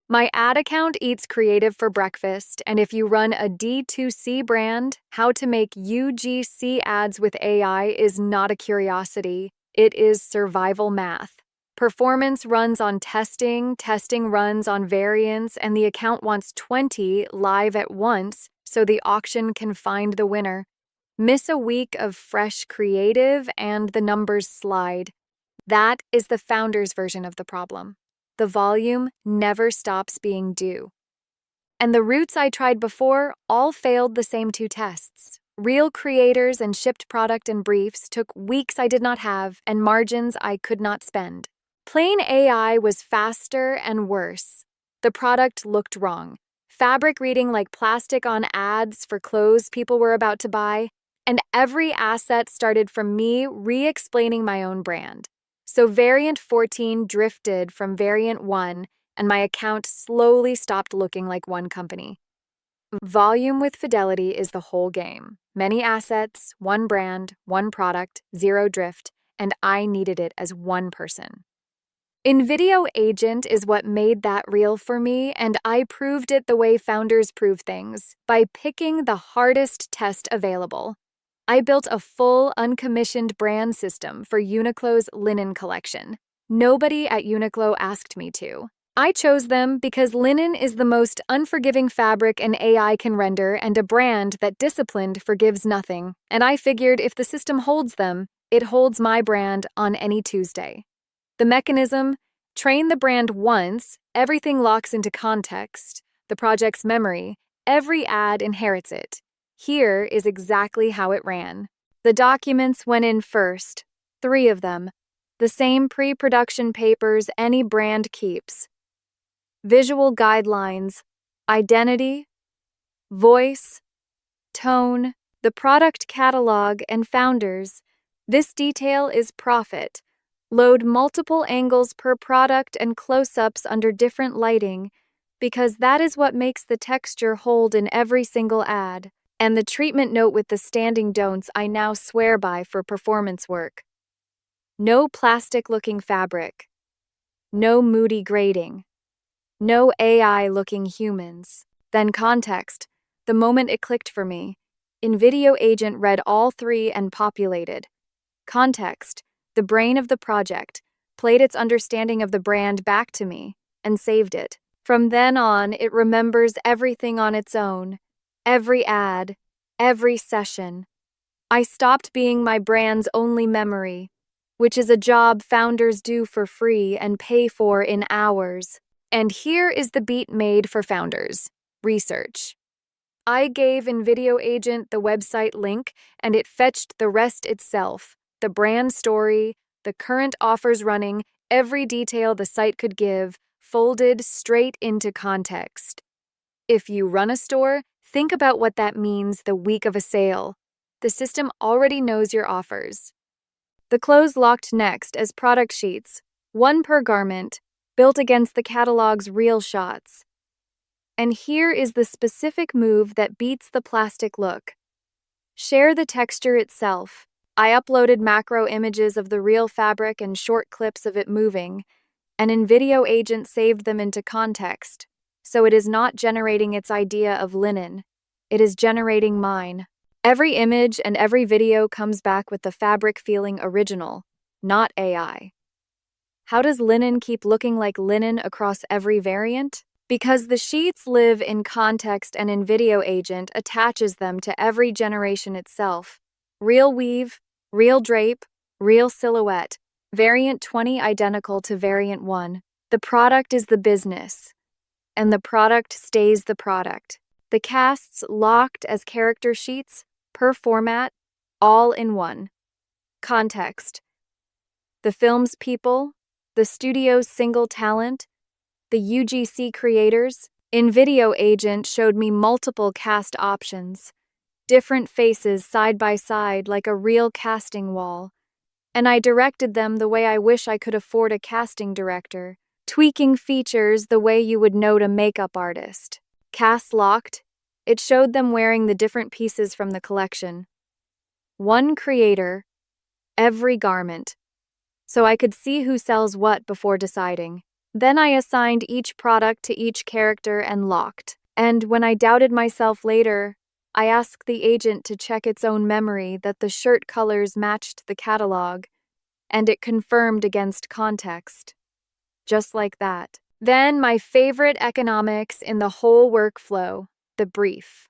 My ad account eats creative for breakfast, and if you run a D2C brand, how to make UGC ads with AI is not a curiosity. It is survival math. Performance runs on testing, testing runs on variance, and the account wants 20 live at once so the auction can find the winner. Miss a week of fresh creative and the numbers slide. That is the founder's version of the problem. The volume never stops being due. And the routes I tried before all failed the same two tests. Real creators and shipped product and briefs took weeks I did not have and margins I could not spend. Plain AI was faster and worse. The product looked wrong. Fabric reading like plastic on ads for clothes people were about to buy, and every asset started from me re-explaining my own brand. So variant 14 drifted from variant 1, and my account slowly stopped looking like one company. Volume with fidelity is the whole game. Many assets, one brand, one product, zero drift, and I needed it as one person. Invideo Agent is what made that real for me, and I proved it the way founders prove things, by picking the hardest test available. I built a full, uncommissioned brand system for Uniqlo's linen collection. Nobody at Uniqlo asked me to. I chose them because linen is the most unforgiving fabric an AI can render and a brand that disciplined forgives nothing. And I figured if the system holds them, it holds my brand on any Tuesday. The mechanism: train the brand once, everything locks into context, the project's memory, every ad inherits it. Here is exactly how it ran. The documents went in first, 3 of them, the same pre-production papers any brand keeps. Visual guidelines, identity, voice, tone, the product catalog, and founders. This detail is profit. Load multiple angles per product and close-ups under different lighting, because that is what makes the texture hold in every single ad. And the treatment note with the standing don'ts I now swear by for performance work. No plastic-looking fabric. No moody grading. No AI-looking humans. Then context. The moment it clicked for me, Invideo Agent read all 3 and populated. Context. The brain of the project played its understanding of the brand back to me and saved it. From then on, it remembers everything on its own. Every ad, every session. I stopped being my brand's only memory, which is a job founders do for free and pay for in hours. And here is the beat made for founders. Research. I gave Invideo Agent the website link, and it fetched the rest itself. The brand story, the current offers running, every detail the site could give, folded straight into context. If you run a store, think about what that means the week of a sale. The system already knows your offers. The clothes locked next as product sheets, 1 per garment, built against the catalog's real shots. And here is the specific move that beats the plastic look. Share the texture itself. I uploaded macro images of the real fabric and short clips of it moving, and Invideo Agent saved them into context. So it is not generating its idea of linen. It is generating mine. Every image and every video comes back with the fabric feeling original, not AI. How does linen keep looking like linen across every variant? Because the sheets live in context and Invideo Agent attaches them to every generation itself. Real weave, real drape, real silhouette. Variant 20 identical to variant 1. The product is the business, and the product stays the product. The casts locked as character sheets, per format, all in one. Context. The film's people, the studio's single talent, the UGC creators. Invideo Agent showed me multiple cast options, different faces side by side like a real casting wall, and I directed them the way I wish I could afford a casting director, tweaking features the way you would note a makeup artist. Cast locked, it showed them wearing the different pieces from the collection. One creator, every garment, so I could see who sells what before deciding. Then I assigned each product to each character and locked. And when I doubted myself later, I asked the agent to check its own memory that the shirt colors matched the catalog, and it confirmed against context. Just like that. Then my favorite economics in the whole workflow, the brief.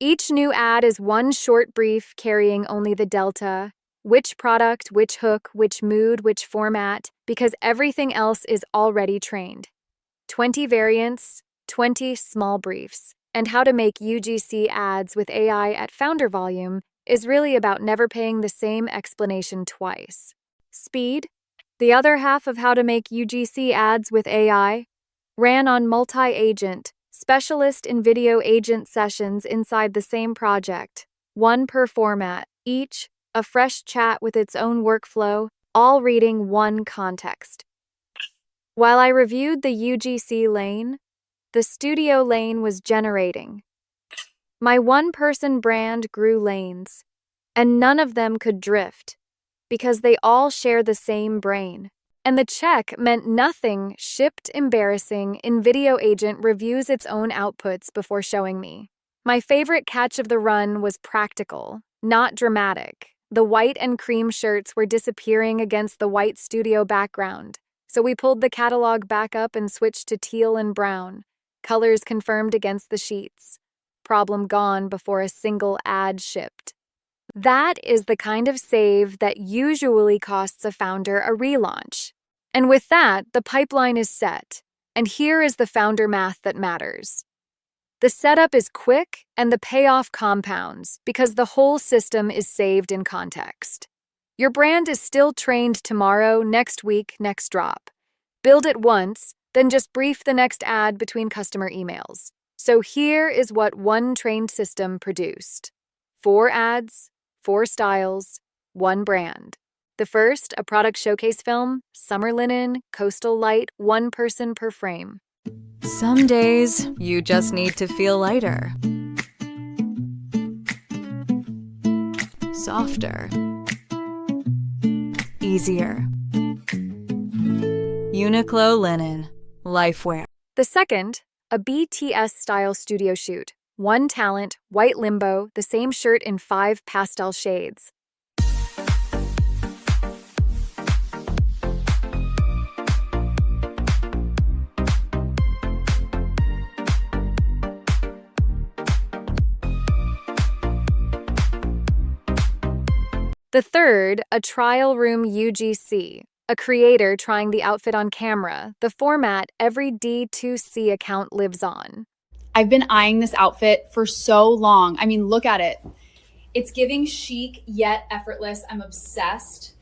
Each new ad is one short brief carrying only the delta, which product, which hook, which mood, which format, because everything else is already trained. 20 variants, 20 small briefs. And how to make UGC ads with AI at founder volume is really about never paying the same explanation twice. Speed, the other half of how to make UGC ads with AI, ran on multi-agent, specialist Invideo agent sessions inside the same project, one per format, each a fresh chat with its own workflow, all reading one context. While I reviewed the UGC lane, the studio lane was generating. My one-person brand grew lanes, and none of them could drift, because they all share the same brain. And the check meant nothing. Shipped embarrassing. Invideo agent reviews its own outputs before showing me. My favorite catch of the run was practical, not dramatic. The white and cream shirts were disappearing against the white studio background, so we pulled the catalog back up and switched to teal and brown, colors confirmed against the sheets. Problem gone before a single ad shipped. That is the kind of save that usually costs a founder a relaunch. And with that, the pipeline is set. And here is the founder math that matters. The setup is quick and the payoff compounds because the whole system is saved in context. Your brand is still trained tomorrow, next week, next drop. Build it once, then just brief the next ad between customer emails. So here is what one trained system produced. 4 ads, 4 styles, 1 brand. The first, a product showcase film, summer linen, coastal light, 1 person per frame. Some days, you just need to feel lighter. Softer. Easier. Uniqlo linen, lifewear. The second, a BTS-style studio shoot. 1 talent, white limbo, the same shirt in 5 pastel shades. The third, a trial room UGC. A creator trying the outfit on camera, the format every D2C account lives on. I've been eyeing this outfit for so long. I mean, look at it. It's giving chic yet effortless. I'm obsessed.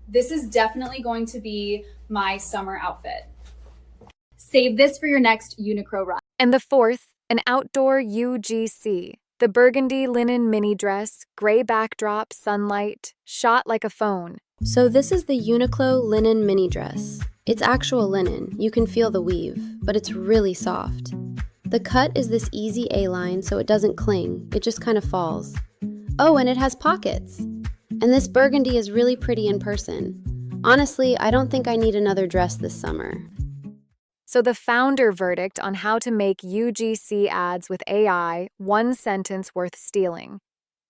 This is definitely going to be my summer outfit. Save this for your next Uniqlo run. And the fourth, an outdoor UGC. The burgundy linen mini dress, gray backdrop, sunlight, shot like a phone. So this is the Uniqlo linen mini dress. It's actual linen, you can feel the weave, but it's really soft. The cut is this easy A-line so it doesn't cling, it just kind of falls. Oh, and it has pockets! And this burgundy is really pretty in person. Honestly, I don't think I need another dress this summer. So the founder verdict on how to make UGC ads with AI, 1 sentence worth stealing.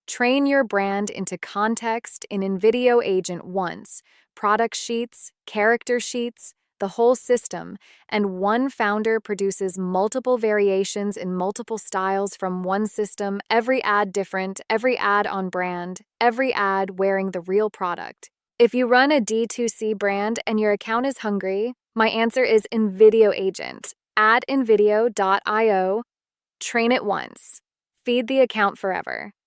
Train your brand into context in Invideo Agent once, product sheets, character sheets, the whole system, and one founder produces multiple variations in multiple styles from one system, every ad different, every ad on brand, every ad wearing the real product. If you run a D2C brand and your account is hungry, my answer is Invideo Agent. At invideo.io, train it once, feed the account forever.